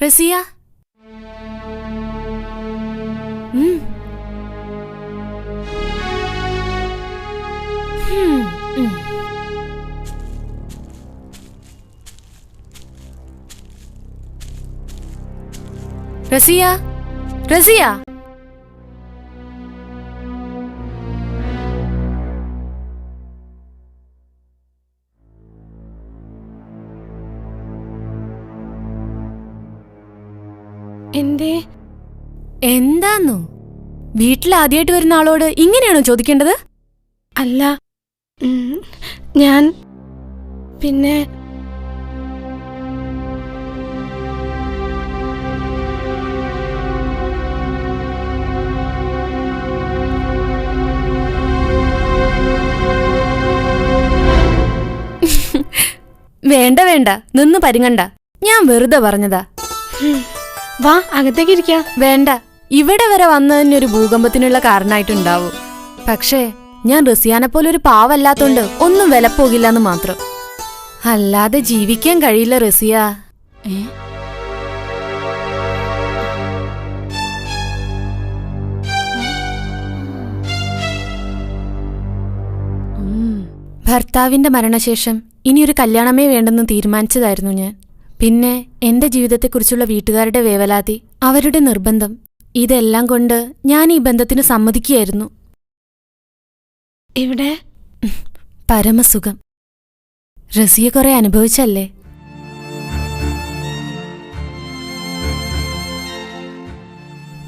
റസിയ, റസിയ, റസിയ. എന്താന്നു? വീട്ടിൽ ആദ്യമായിട്ട് വരുന്ന ആളോട് ഇങ്ങനെയാണോ ചോദിക്കേണ്ടത്? അല്ല, ഞാൻ പിന്നെ വേണ്ട വേണ്ട, നിന്ന് പരിങ്ങണ്ട. ഞാൻ വെറുതെ പറഞ്ഞതാ. വാ, അകത്തേക്ക് ഇരിക്കാം. വേണ്ട, ഇവിടെ വരെ വന്നതിനൊരു ഭൂകമ്പത്തിനുള്ള കാരണമായിട്ടുണ്ടാവും. പക്ഷേ ഞാൻ റസിയാനെ പോലെ ഒരു പാവല്ലാത്തോണ്ട് ഒന്നും വിലപ്പോകില്ലെന്ന് മാത്രം. അല്ലാതെ ജീവിക്കാൻ കഴിയില്ല റസിയ. ഭർത്താവിന്റെ മരണശേഷം ഇനിയൊരു കല്യാണമേ വേണ്ടെന്ന് തീരുമാനിച്ചതായിരുന്നു ഞാൻ. പിന്നെ എന്റെ ജീവിതത്തെക്കുറിച്ചുള്ള വീട്ടുകാരുടെ വേവലാതി, അവരുടെ നിർബന്ധം, ഇതെല്ലാം കൊണ്ട് ഞാൻ ഈ ബന്ധത്തിന് സമ്മതിക്കുകയായിരുന്നു. ഇവിടെ പരമസുഖം. റസിയ കുറെ അനുഭവിച്ചല്ലേ?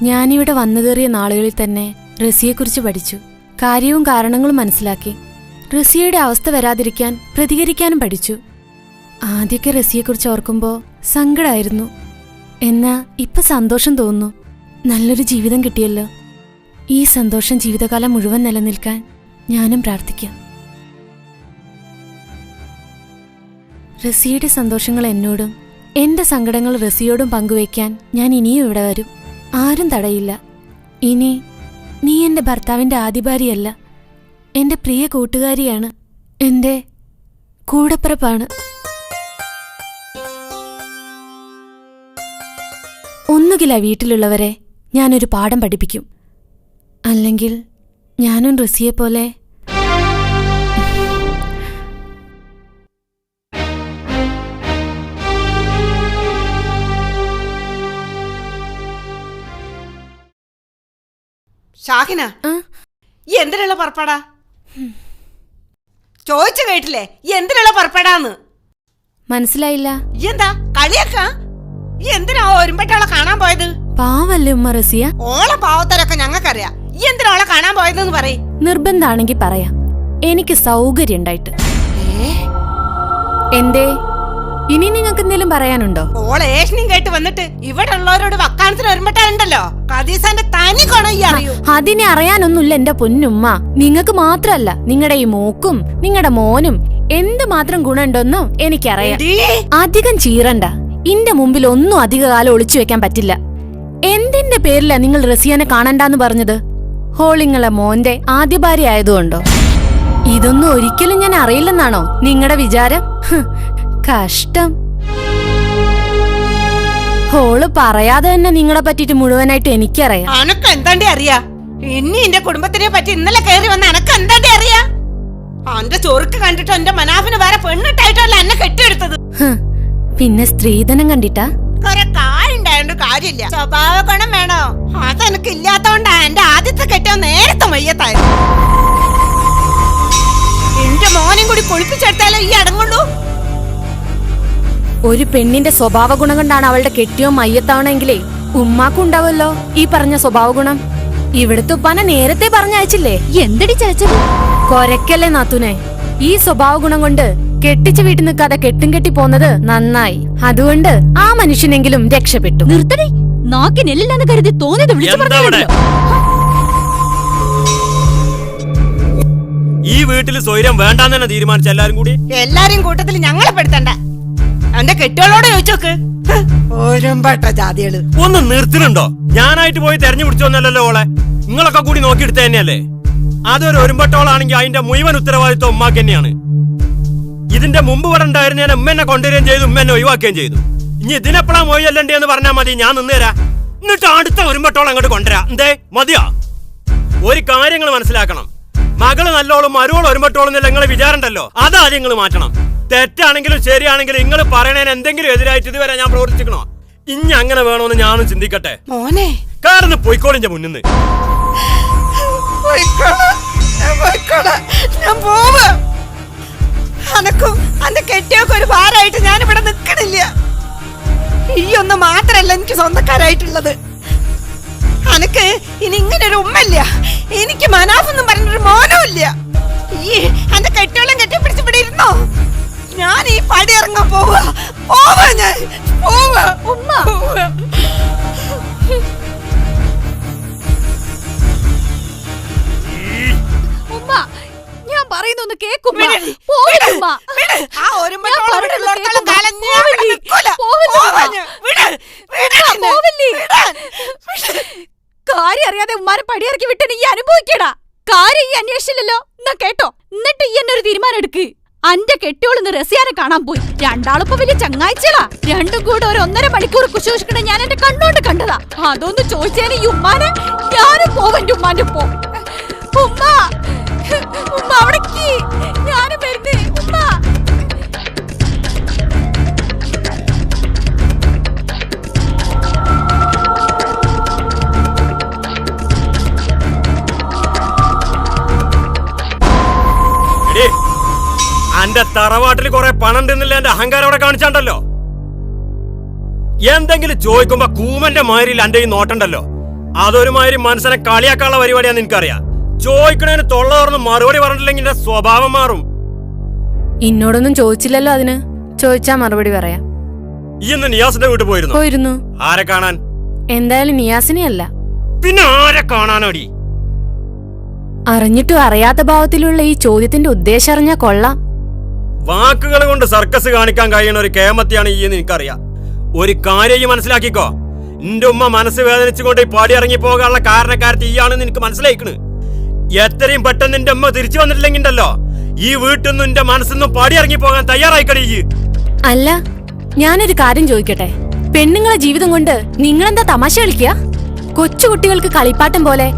ഞാനിവിടെ വന്നു കയറിയ നാളുകളിൽ തന്നെ റസിയെക്കുറിച്ച് പഠിച്ചു. കാര്യവും കാരണങ്ങളും മനസ്സിലാക്കി. റസിയയുടെ അവസ്ഥ വരാതിരിക്കാൻ പ്രതികരിക്കാനും പഠിച്ചു. ആദ്യമൊക്കെ റസിയെക്കുറിച്ച് ഓർക്കുമ്പോൾ സങ്കടമായിരുന്നു. എന്നാ ഇപ്പൊ സന്തോഷം തോന്നുന്നു. നല്ലൊരു ജീവിതം കിട്ടിയല്ലോ. ഈ സന്തോഷം ജീവിതകാലം മുഴുവൻ നിലനിൽക്കാൻ ഞാനും പ്രാർത്ഥിക്കാം. റസിയയുടെ സന്തോഷങ്ങൾ എന്നോടും എന്റെ സങ്കടങ്ങൾ റസിയോടും പങ്കുവയ്ക്കാൻ ഞാൻ ഇനിയും ഇവിടെ വരും. ആരും തടയില്ല. ഇനി നീ എന്റെ ഭർത്താവിന്റെ ആദ്യ ഭാര്യയല്ല, എന്റെ പ്രിയ കൂട്ടുകാരിയാണ്, എന്റെ കൂടപ്പിറപ്പാണ്. ഒന്നുകിൽ ആ വീട്ടിലുള്ളവരെ ഞാനൊരു പാഠം പഠിപ്പിക്കും, അല്ലെങ്കിൽ ഞാനും റസിയെ പോലെ ഷാഹിന, എന്തിനുള്ള പുറപ്പാടാ? ചോദിച്ചു കേട്ടില്ലേ, എന്തിനുള്ള പുറപ്പാടാന്ന്? മനസ്സിലായില്ല. എന്താ കളിയാക്കാ? എന്തിനാ ഒരുമ്പെട്ടോളെ കാണാൻ പോയത്? പാവല്ലേ ഉമ്മ റസിയ? ഓളെ പാവത്തരൊക്കെ ഞങ്ങൾക്കറിയാം. എന്തിനാ ഓളെ കാണാൻ പോയതെന്ന് പറയ്. നിർബന്ധാണെങ്കി പറയാം. എനിക്ക് സൗകര്യം ഉണ്ടായിട്ട്. എന്തേ, ഇനി നിങ്ങൾക്ക് എന്തെങ്കിലും പറയാനുണ്ടോ? ഓളെ ഏഷണിയും കേട്ട് വന്നിട്ട് ഇവിടെ ഉള്ളവരോട് വക്കാനത്തിന് ഒരുമ്പെട്ടാലുണ്ടല്ലോ ഖദീസാന്റെ തനി കൊണ അറിയൂ. അതിനെ അറിയാനൊന്നുമില്ല എന്റെ പൊന്നുമ്മ. നിങ്ങക്ക് മാത്രല്ല, നിങ്ങളുടെ ഈ മോക്കും നിങ്ങളുടെ മോനും എന്തുമാത്രം ഗുണമുണ്ടെന്നും എനിക്കറിയാം. അധികം ചീറണ്ട. ഇന്റെ മുമ്പിൽ ഒന്നും അധികകാലം ഒളിച്ചു വെക്കാൻ പറ്റില്ല. എന്തിന്റെ പേരിലാ നിങ്ങൾ റസിയാനെ കാണണ്ടാന്ന് പറഞ്ഞത്? ഹോളിങ്ങളെ മോന്റെ ആദ്യ ഭാര്യ ആയതുകൊണ്ടോ? ഇതൊന്നും ഒരിക്കലും ഞാൻ അറിയില്ലെന്നാണോ നിങ്ങളുടെ വിചാരം? കഷ്ടം. ഹോള് പറയാതെ തന്നെ നിങ്ങളെ പറ്റിട്ട് മുഴുവനായിട്ട് എനിക്കറിയാം. അനക്ക് എന്താണ്ടി അറിയാ? ഇനി എന്റെ കുടുംബത്തിനെ പറ്റി ഇന്നലെ കയറി വന്ന അനക്ക് എന്താണ്ടി അറിയാ? അവന്റെ ചൊറുക്ക് കണ്ടിട്ടോ എന്റെ മനാഫിന് വേറെ പെണ്ണിട്ടായിട്ടല്ല എന്നെ കെട്ടിയെടുത്തത്. പിന്നെ സ്ത്രീധനം കണ്ടിട്ടാ? കൊറേ കായുണ്ടായോണ്ട് കാര്യമില്ല, സ്വഭാവ ഗുണം വേണോ? അതെനിക്ക് ഇല്ലാത്തോണ്ടാ എന്റെ ആദ്യത്തെ കെട്ടോ നേരത്തെ മയ്യത്തായത്. എന്റെ മോനും കൂടി പൊളിപ്പിച്ചെടുത്താലോ ഈ അടങ്ങുള്ളൂ. ഒരു പെണ്ണിന്റെ സ്വഭാവ ഗുണം കൊണ്ടാണ് അവളുടെ കെട്ടിയോ മയ്യത്താവണെങ്കിലേ ഉമ്മാക്കും ഉണ്ടാവല്ലോ ഈ പറഞ്ഞ സ്വഭാവ ഗുണം. ഇവിടുത്തെ ഉപ്പാനെ നേരത്തെ പറഞ്ഞയച്ചില്ലേ? എന്തടി ചലച്ചത്? കൊരക്കല്ലേ നാത്തൂനെ. ഈ സ്വഭാവ ഗുണം കൊണ്ട് കെട്ടിച്ച് വീട്ടിൽ നിൽക്കാതെ കെട്ടും കെട്ടി പോന്നത് നന്നായി. അതുകൊണ്ട് ആ മനുഷ്യനെങ്കിലും രക്ഷപ്പെട്ടു. നിർത്തടി, നാക്കിനെല്ലാന്ന് കരുതി തോന്നിയത് വിളിച്ചു പറഞ്ഞു. ഈ വീട്ടിൽ സ്വൈരം വേണ്ടാന്ന് തന്നെ തീരുമാനിച്ച എല്ലാരും കൂടി. എല്ലാരും കൂട്ടത്തിൽ ഞങ്ങളെ പെടുത്തണ്ട. എന്റെ കെട്ടിയോളോട് ചോദിച്ചോക്ക്. ഓരമ്പട്ട ജാതികള് ഒന്ന് നിർത്തിനുണ്ടോ? ഞാനായിട്ട് പോയി തെരഞ്ഞു പിടിച്ചോന്നല്ലോ ഓളെ. നിങ്ങളൊക്കെ കൂടി നോക്കിയെടുത്ത തന്നെയല്ലേ? അതൊരു ഒരുമ്പട്ടോളാണെങ്കിൽ അതിന്റെ മുഴുവൻ ഉത്തരവാദിത്വം ഉമ്മാക്ക് തന്നെയാണ്. ഇതിന്റെ മുമ്പ് ഇവിടെ ഉണ്ടായിരുന്ന ഞാൻ ഉമ്മ എന്നെ കൊണ്ടുവരികയും ചെയ്തു, ഉമ്മ എന്നെ ഒഴിവാക്കുകയും ചെയ്തു. ഇനി ഇതിനെപ്പോഴാ മോയി അല്ലണ്ടേ എന്ന് പറഞ്ഞാൽ മതി, ഞാൻ നിന്നുതരാ. എന്നിട്ട് അടുത്ത ഒരുമ്പട്ടോളം അങ്ങോട്ട് കൊണ്ടുവരാ. എന്തേ മതിയോ? ഒരു കാര്യങ്ങൾ മനസ്സിലാക്കണം, മകള് നല്ലോളും മരുവോളം ഒരുമ്പട്ടോളം നിങ്ങളെ വിചാരണ്ടല്ലോ, അതാദ്യം നിങ്ങൾ മാറ്റണം. തെറ്റാണെങ്കിലും ശരിയാണെങ്കിലും നിങ്ങൾ പറയണേന് എന്തെങ്കിലും എതിരായിട്ട് ഇതുവരെ ഞാൻ പ്രവർത്തിക്കണോ? ഇനി അങ്ങനെ വേണോന്ന് ഞാനും ചിന്തിക്കട്ടെ. മോനെ കാരണം പൊയ്ക്കോളിന്റെ മുന്നിന്ന്. ഞാൻ പോവാ. അനക്കും അന്റെ കെട്ടിയൊക്കെ ഒരു ഭാരമായിട്ട് ഞാനിവിടെ നിക്കണില്ല. ഈ ഒന്ന് മാത്രല്ല എനിക്ക് സ്വന്തക്കാരായിട്ടുള്ളത്. അനക്ക് ഇനി ഇങ്ങനെ ഒരു ഉമ്മല്ല, എനിക്ക് മനാഫെന്നും പറഞ്ഞൊരു മോനും ഇല്ല. ഈ അന്റെ കെട്ടിയോളം കെട്ടിപ്പിടിച്ച് ഇവിടെ ഇരുന്നോ? ഞാൻ ഈ പടി ഇറങ്ങാൻ പോവാ. ഞാൻ പോവാ. ഉമ്മ ഉമ്മ ഞാൻ പറയുന്നൊന്ന് കേക്കുമ്മ. പോവില്ല ആ ഒരുമ്പട്ടോളം കാലം ഞാൻ ഇവിടെ നിൽക്കൂല. പോവാ ഞാൻ. കാര്യം അറിയാതെ ഉമ്മാനെ പടിയിറക്കി വിട്ട് നീ അനുഭവിക്കടാ. കാര്യം ഈ അന്വേഷിച്ചില്ലല്ലോ. എന്നാ കേട്ടോ, എന്നിട്ട് ഈ എന്നെ ഒരു തീരുമാനം എടുക്ക്. അന്റെ കെട്ടിയോളിന്ന് റസിയാനെ കാണാൻ പോയി. രണ്ടാളിപ്പോ വലിയ ചങ്ങാഴ്ചകളാ. രണ്ടും കൂടെ ഒരു 1.5 മണിക്കൂർ കുശോഷിക്കണ ഞാൻ എന്റെ കണ്ണോണ്ട് കണ്ടതാ. അതൊന്ന് ചോദിച്ചേനെ ഈ ഉമ്മാനെ. ഞാനും പോവന്റെ ഉമ്മാന്റെ പോ. ഉമ്മ ഉമ്മ അവിടേക്ക് ഞാനും വരുന്നേ. ഉമ്മ അന്റെ തറവാട്ടിൽ കുറെ പണം ഉണ്ടെന്നില്ല എന്റെ അഹങ്കാരം അവിടെ കാണിച്ചാണ്ടല്ലോ. എന്തെങ്കിലും ചോദിക്കുമ്പോ കൂമന്റെ മാതിരിയിൽ എന്റെ ഈ നോട്ടണ്ടല്ലോ, അതൊരുമാതിരി മനസ്സിനെ കളിയാക്കാനുള്ള പരിപാടിയാന്ന് എനിക്കറിയാം. ചോദിക്കണേന് തൊള്ള തുറന്ന് മറുപടി പറഞ്ഞിട്ടില്ലെങ്കിൽ എന്റെ സ്വഭാവം മാറും. ഇന്നോടൊന്നും ചോദിച്ചില്ലല്ലോ, അതിന് ചോദിച്ചാ മറുപടി പറയാം. ഈ ഇന്ന് നിയാസിന്റെ വീട്ടിൽ പോയിരുന്നു. ആരെ കാണാൻ? എന്തായാലും നിയാസിനെ അല്ല, പിന്നെ ആരെ കാണാനോടി? അറിഞ്ഞിട്ടും അറിയാത്ത ഭാവത്തിലുള്ള ഈ ചോദ്യത്തിന്റെ ഉദ്ദേശം അറിഞ്ഞാ കൊള്ളാം. വാക്കുകൾ കൊണ്ട് സർക്കസ് കാണിക്കാൻ കഴിയുന്ന ഒരു കേമത്തിയാണ് ഈ എന്ന് എനിക്കറിയാം. ഒരു കാര്യം മനസ്സിലാക്കിക്കോ, എന്റെ ഉമ്മ മനസ്സ് വേദനിച്ചുകൊണ്ട് ഈ പാടി ഇറങ്ങി പോകാനുള്ള കാരണക്കാരത്തി ഈയാണെന്ന് എനിക്ക് മനസ്സിലായിക്കണ്. എത്രയും പെട്ടെന്ന് എന്റെ ഉമ്മ തിരിച്ചു വന്നിട്ടില്ലെങ്കിൽ ഉണ്ടല്ലോ, ഈ വീട്ടിൽ നിന്നും എന്റെ മനസ്സിന്നും പാടി ഇറങ്ങി പോകാൻ തയ്യാറായിക്കണേ ഈ. അല്ല, ഞാനൊരു കാര്യം ചോദിക്കട്ടെ, പെണ്ണുങ്ങളെ ജീവിതം കൊണ്ട് നിങ്ങളെന്താ തമാശ കളിക്കുക? കൊച്ചുകുട്ടികൾക്ക് കളിപ്പാട്ടം പോലെ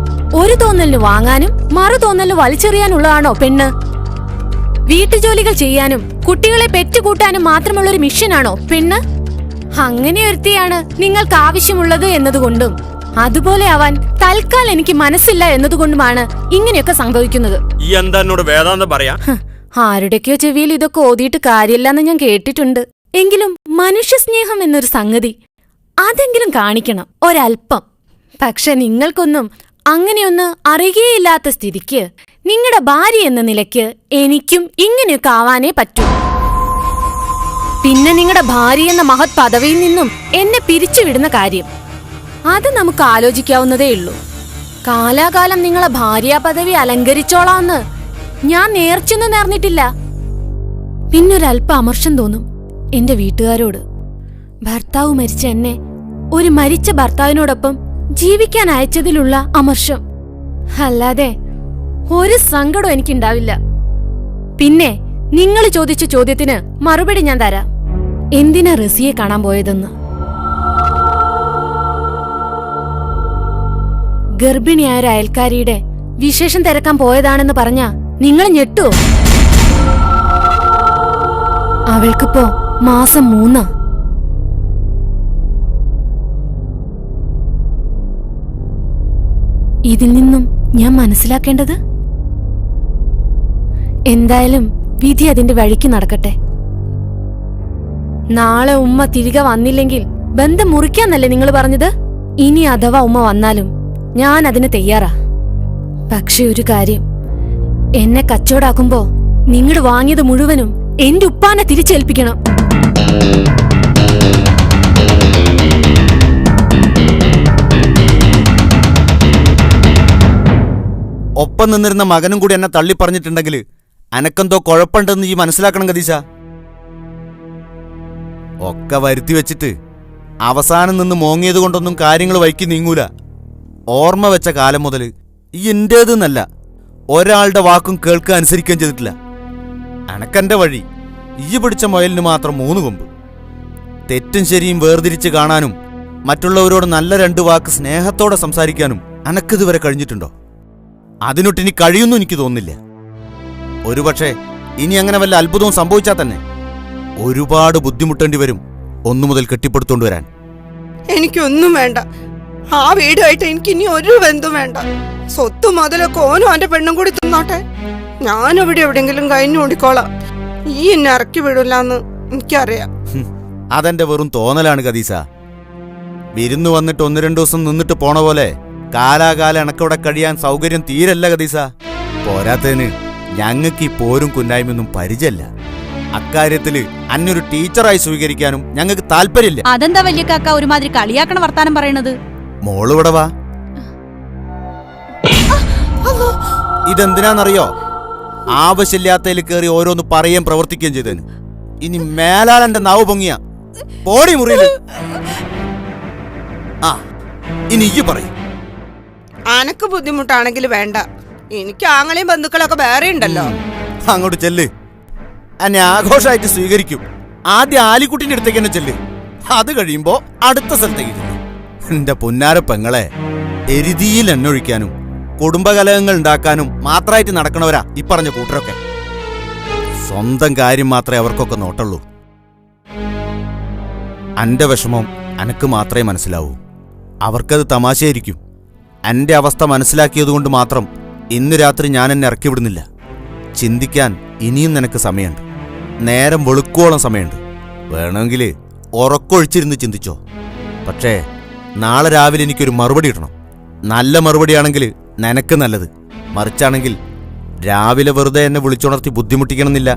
ഒരു തോന്നലിന് വാങ്ങാനും മറു തോന്നലിന് വലിച്ചെറിയാനുള്ളതാണോ പെണ്ണ്? വീട്ടുജോലികൾ ചെയ്യാനും കുട്ടികളെ പെറ്റുകൂട്ടാനും മാത്രമുള്ള ഒരു മിഷനാണോ പെണ്ണ്? അങ്ങനെ ഒരുത്തിയാണ് നിങ്ങൾക്ക് ആവശ്യമുള്ളത് എന്നതുകൊണ്ടും അതുപോലെ ആവാൻ തൽക്കാലം എനിക്ക് മനസ്സില്ല എന്നതുകൊണ്ടുമാണ് ഇങ്ങനെയൊക്കെ സംഭവിക്കുന്നത്. ഈ എന്താ എന്നോട് വേദാന്തം പറയാ? ആരുടെയൊക്കെയോ ചെവിയിൽ ഇതൊക്കെ ഓതിയിട്ട് കാര്യമില്ലെന്ന് ഞാൻ കേട്ടിട്ടുണ്ട്. എങ്കിലും മനുഷ്യ സ്നേഹം എന്നൊരു സംഗതി അതെങ്കിലും കാണിക്കണം ഒരൽപ്പം. പക്ഷെ നിങ്ങൾക്കൊന്നും അങ്ങനെയൊന്ന് അറിയുകയില്ലാത്ത സ്ഥിതിക്ക് നിങ്ങളുടെ ഭാര്യ എന്ന നിലയ്ക്ക് എനിക്കും ഇങ്ങനെയൊക്കെ ആവാനേ പറ്റൂ. പിന്നെ നിങ്ങളുടെ ഭാര്യ എന്ന മഹത് പദവിയിൽ നിന്നും എന്നെ പിരിച്ചുവിടുന്ന കാര്യം അത് നമുക്ക് ആലോചിക്കാവുന്നതേ ഉള്ളൂ. കാലാകാലം നിങ്ങളെ ഭാര്യാ പദവി അലങ്കരിച്ചോളാന്ന് ഞാൻ നേർച്ചൊന്നും നേർന്നിട്ടില്ല. പിന്നൊരൽപ്പം അമർഷം തോന്നും എന്റെ വീട്ടുകാരോട്. ഭർത്താവ് മരിച്ച എന്നെ ഒരു മരിച്ച ഭർത്താവിനോടൊപ്പം ജീവിക്കാൻ അയച്ചതിലുള്ള അമർഷം. അല്ലാതെ ഒരു സങ്കടം എനിക്കുണ്ടാവില്ല. പിന്നെ നിങ്ങൾ ചോദിച്ച ചോദ്യത്തിന് മറുപടി ഞാൻ തരാം. എന്തിനാ റസിയെ കാണാൻ പോയതെന്ന്. ഗർഭിണിയായ ഒരു അയൽക്കാരിയുടെ വിശേഷം തിരക്കാൻ പോയതാണെന്ന് പറഞ്ഞാ നിങ്ങൾ ഞെട്ടുവോ? അവൾക്കിപ്പോ മാസം 3. ഇതിൽ നിന്നും ഞാൻ മനസ്സിലാക്കേണ്ടത്, എന്തായാലും വിധി അതിന്റെ വഴിക്ക് നടക്കട്ടെ. നാളെ ഉമ്മ തിരികെ വന്നില്ലെങ്കിൽ ബന്ധം മുറിക്കാന്നല്ലേ നിങ്ങൾ പറഞ്ഞത്? ഇനി അഥവാ ഉമ്മ വന്നാലും ഞാൻ അതിന് തയ്യാറാ. പക്ഷെ ഒരു കാര്യം, എന്നെ കച്ചവടാക്കുമ്പോ നിങ്ങൾ വാങ്ങിയത് മുഴുവനും എന്റെ ഉപ്പാനെ തിരിച്ചേൽപ്പിക്കണം. ഒപ്പം നിന്നിരുന്ന മകനും കൂടി എന്നെ തള്ളി പറഞ്ഞിട്ടുണ്ടെങ്കിൽ അനക്കെന്തോ കുഴപ്പമുണ്ടെന്ന് ഈ മനസ്സിലാക്കണം കദീശ. ഒക്കെ വരുത്തി വെച്ചിട്ട് അവസാനം നിന്ന് മോങ്ങിയത് കൊണ്ടൊന്നും കാര്യങ്ങൾ വൈക്കി നീങ്ങൂല. ഓർമ്മ വെച്ച കാലം മുതൽ ഈ എന്റേതെന്നല്ല ഒരാളുടെ വാക്കും കേൾക്കുക അനുസരിക്കുകയും ചെയ്തിട്ടില്ല. അനക്കെന്റെ വഴി ഈ പിടിച്ച മുയലിന് മാത്രം 3 കൊമ്പ്. തെറ്റും ശരിയും വേർതിരിച്ച് കാണാനും മറ്റുള്ളവരോട് നല്ല 2 വാക്ക് സ്നേഹത്തോടെ സംസാരിക്കാനും അനക്കിതുവരെ കഴിഞ്ഞിട്ടുണ്ടോ? അതിനൊട്ടിനി കഴിയുന്നു എനിക്ക് തോന്നുന്നില്ല. ഒരുപക്ഷെ ഇനി അങ്ങനെ വല്ല അത്ഭുതവും സംഭവിച്ചാൽ തന്നെ ഒരുപാട് ബുദ്ധിമുട്ടേണ്ടി വരും 1 മുതൽ കെട്ടിപ്പടുത്തോണ്ട് വരാൻ. എനിക്കൊന്നും വേണ്ട. ആ വീടുമായിട്ട് എനിക്ക് ഇനി ഒരു ബന്ധം വേണ്ട. സ്വത്ത് മുതലൊക്കെ ഓനും അവന്റെ പെണ്ണും കൂടി തിന്നോട്ടെ. ഞാനിവിടെ എവിടെയെങ്കിലും കഴിഞ്ഞു ഓടിക്കോളാം. ഈ എന്നെ ഇറക്കി വിടില്ലാന്ന് എനിക്കറിയാം. അതെന്റെ വെറും തോന്നലാണ് ഖദീസ. വിരുന്ന് വന്നിട്ട് 1-2 ദിവസം നിന്നിട്ട് പോണ പോലെ കാലാകാലം എനക്കവിടെ കഴിയാൻ സൗകര്യം തീരല്ല ഖദീസ. പോരാത്തതിന് ഞങ്ങൾക്ക് ഈ പോരും കുന്നായ്മയൊന്നും പരിചയല്ല. അക്കാര്യത്തില് അന്നൊരു ടീച്ചറായി സ്വീകരിക്കാനും ഞങ്ങൾക്ക് താല്പര്യമില്ല. അതെന്താ വലിയ കാക്ക ഒരുമാതിരി കളിയാക്കണ വർത്താനം പറയണത്? മോളിവിടെ വാ. ഇതെന്തിനാന്നറിയോ? ആവശ്യമില്ലാത്തതിൽ കയറി ഓരോന്ന് പറയുകയും പ്രവർത്തിക്കുകയും ചെയ്തതിന്. ഇനി മേലാൽ എന്റെ നാവ് പൊങ്ങിയ പോടി മുറിയില്. ആ ഇനി ഈ പറയും. അനക്ക് ബുദ്ധിമുട്ടാണെങ്കിൽ വേണ്ട. എനിക്ക് ആങ്ങളെയും ബന്ധുക്കളൊക്കെ വേറെ ഉണ്ടല്ലോ. അങ്ങോട്ട് ചെല്ല്. എന്നെ ആഘോഷമായിട്ട് സ്വീകരിക്കും. ആദ്യം ആലിക്കുട്ടിന്റെ അടുത്തേക്ക് തന്നെ ചെല്ല്. അത് കഴിയുമ്പോ അടുത്ത സ്ഥലത്തേക്ക് ചെല്ലും. എന്റെ പൊന്നാര പെങ്ങളെ, എരുതിയിൽ എണ്ണൊഴിക്കാനും കുടുംബകലഹങ്ങൾ ഉണ്ടാക്കാനും മാത്രമായിട്ട് നടക്കണവരാ ഈ പറഞ്ഞ കൂട്ടരൊക്കെ. സ്വന്തം കാര്യം മാത്രമേ അവർക്കൊക്കെ നോട്ടുള്ളൂ. അന്റെ വിഷമം അനക്ക് മാത്രമേ മനസ്സിലാവൂ. അവർക്കത് തമാശയായിരിക്കും. എന്റെ അവസ്ഥ മനസ്സിലാക്കിയതുകൊണ്ട് മാത്രം ഇന്ന് രാത്രി ഞാൻ എന്നെ ഇറക്കി വിടുന്നില്ല. ചിന്തിക്കാൻ ഇനിയും നിനക്ക് സമയമുണ്ട്. നേരം വെളുക്കോളം സമയമുണ്ട്. വേണമെങ്കിൽ ഉറക്കൊഴിച്ചിരുന്ന് ചിന്തിച്ചോ. പക്ഷേ നാളെ രാവിലെ എനിക്കൊരു മറുപടി ഇടണം. നല്ല മറുപടിയാണെങ്കിൽ നിനക്ക് നല്ലത്. മറിച്ചാണെങ്കിൽ രാവിലെ വെറുതെ എന്നെ വിളിച്ചുണർത്തി ബുദ്ധിമുട്ടിക്കണമെന്നില്ല.